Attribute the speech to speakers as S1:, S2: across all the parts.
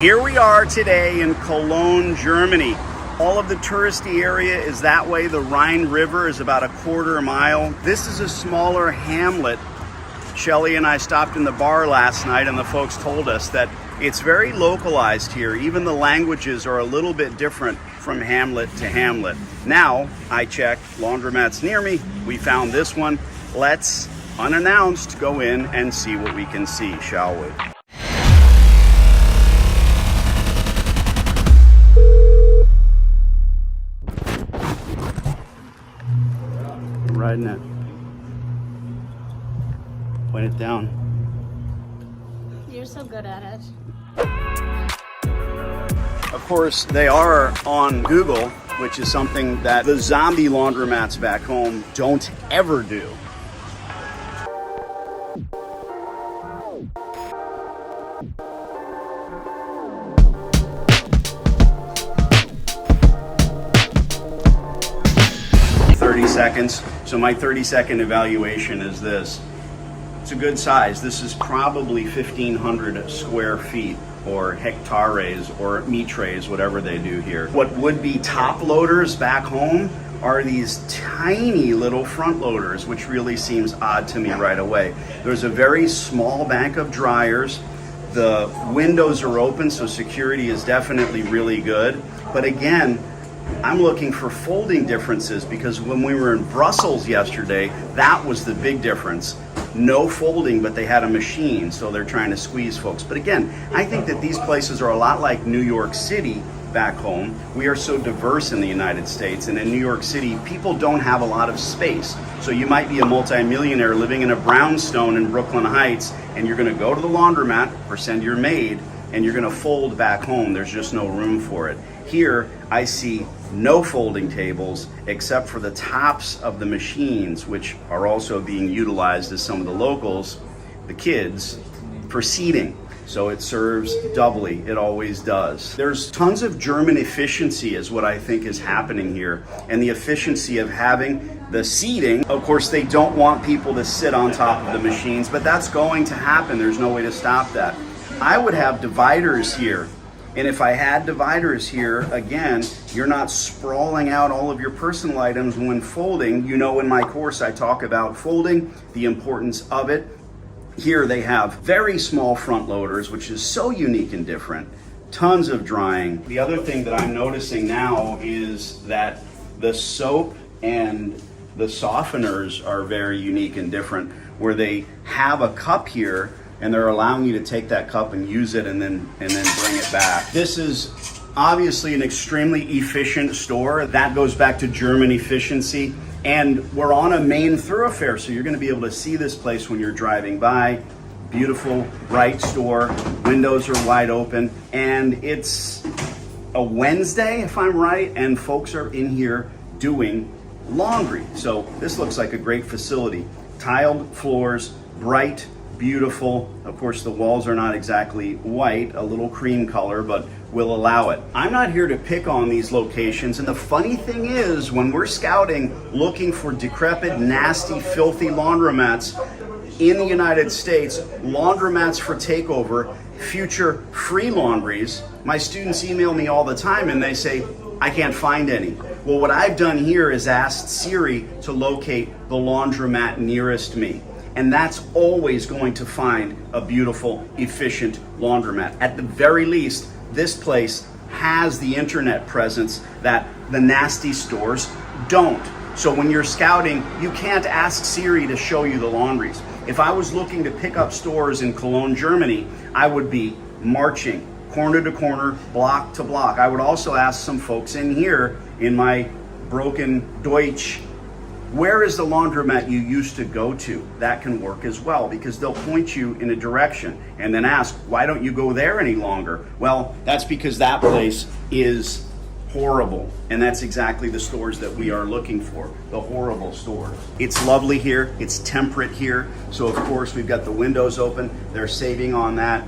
S1: Here we are today in Cologne, Germany. All of the touristy area is that way. The Rhine River is about a quarter mile. This is a smaller hamlet. Shelly and I stopped in the bar last night and the folks told us that it's very localized here. Even the languages are a little bit different from hamlet to hamlet. Now, I checked Laundromats near me. We found this one. Let's, unannounced, go in and see what we can see, shall we? Riding it. Point it down.
S2: You're so good at it.
S1: Of course, they are on Google, which is something that the zombie laundromats back home don't ever do. Seconds. So my 30-second evaluation is this. It's a good size. This is probably 1,500 square feet or hectares or metres, whatever they do here. What would be top loaders back home are these tiny little front loaders, which really seems odd to me right away. There's a very small bank of dryers. The windows are open, so security is definitely really good. But again, I'm looking for folding differences because when we were in Brussels yesterday, that was the big difference. No folding, but they had a machine, so they're trying to squeeze folks. But again, I think that these places are a lot like New York City back home. We are so diverse in the United States, and in New York City, people don't have a lot of space. So you might be a multimillionaire living in a brownstone in Brooklyn Heights, and you're gonna go to the laundromat or send your maid, and you're gonna fold back home. There's just no room for it. Here, I see no folding tables except for the tops of the machines, which are also being utilized as some of the locals, the kids, for seating. So it serves doubly, it always does. There's tons of German efficiency is what I think is happening here. And the efficiency of having the seating, of course they don't want people to sit on top of the machines, but that's going to happen. There's no way to stop that. I would have dividers here. And if I had dividers here, again, you're not sprawling out all of your personal items when folding. You know, in my course, I talk about folding, the importance of it. Here they have very small front loaders, which is so unique and different. Tons of drying. The other thing that I'm noticing now is that the soap and the softeners are very unique and different, where they have a cup here and they're allowing you to take that cup and use it and then bring it back. This is obviously an extremely efficient store. That goes back to German efficiency. And we're on a main thoroughfare, so you're gonna be able to see this place when you're driving by. Beautiful, bright store, windows are wide open, and it's a Wednesday, if I'm right, and folks are in here doing laundry. So this looks like a great facility. Tiled floors, bright, beautiful. Of course, the walls are not exactly white, a little cream color, but we'll allow it. I'm not here to pick on these locations, and the funny thing is, when we're scouting, looking for decrepit, nasty, filthy laundromats in the United States, laundromats for takeover, future free laundries, my students email me all the time and they say, I can't find any. Well, what I've done here is asked Siri to locate the laundromat nearest me. And that's always going to find a beautiful, efficient laundromat. At the very least, this place has the internet presence that the nasty stores don't. So when you're scouting, you can't ask Siri to show you the laundries. If I was looking to pick up stores in Cologne, Germany, I would be marching corner to corner, block to block. I would also ask some folks in here in my broken Deutsch, where is the laundromat you used to go to? That can work as well, because they'll point you in a direction and then ask, why don't you go there any longer? Well, that's because that place is horrible. And that's exactly the stores that we are looking for, the horrible stores. It's lovely here, it's temperate here. So of course we've got the windows open, they're saving on that.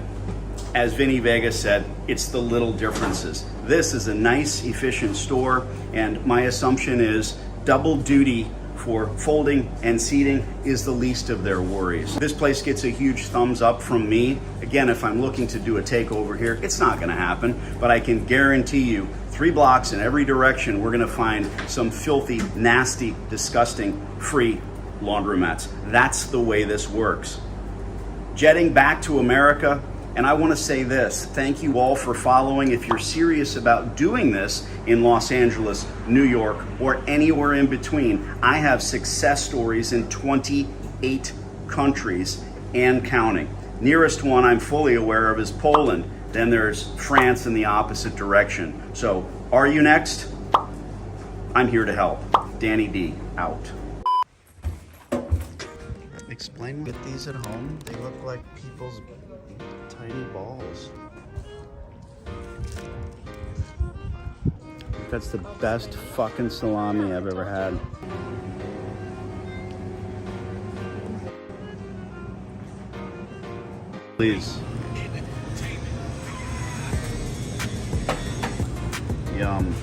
S1: As Vinny Vega said, it's the little differences. This is a nice, efficient store, and my assumption is double duty for folding and seating is the least of their worries. This place gets a huge thumbs up from me. Again, if I'm looking to do a takeover here, it's not gonna happen, but I can guarantee you 3 blocks in every direction, we're gonna find some filthy, nasty, disgusting, free laundromats. That's the way this works. Jetting back to America, and I want to say this, thank you all for following. If you're serious about doing this in Los Angeles, New York, or anywhere in between, I have success stories in 28 countries and counting. Nearest one I'm fully aware of is Poland. Then there's France in the opposite direction. So, are you next? I'm here to help. Danny D, out. Explain, get these at home? They look like people's tiny balls. That's the best fucking salami I've ever had. Please. Yum.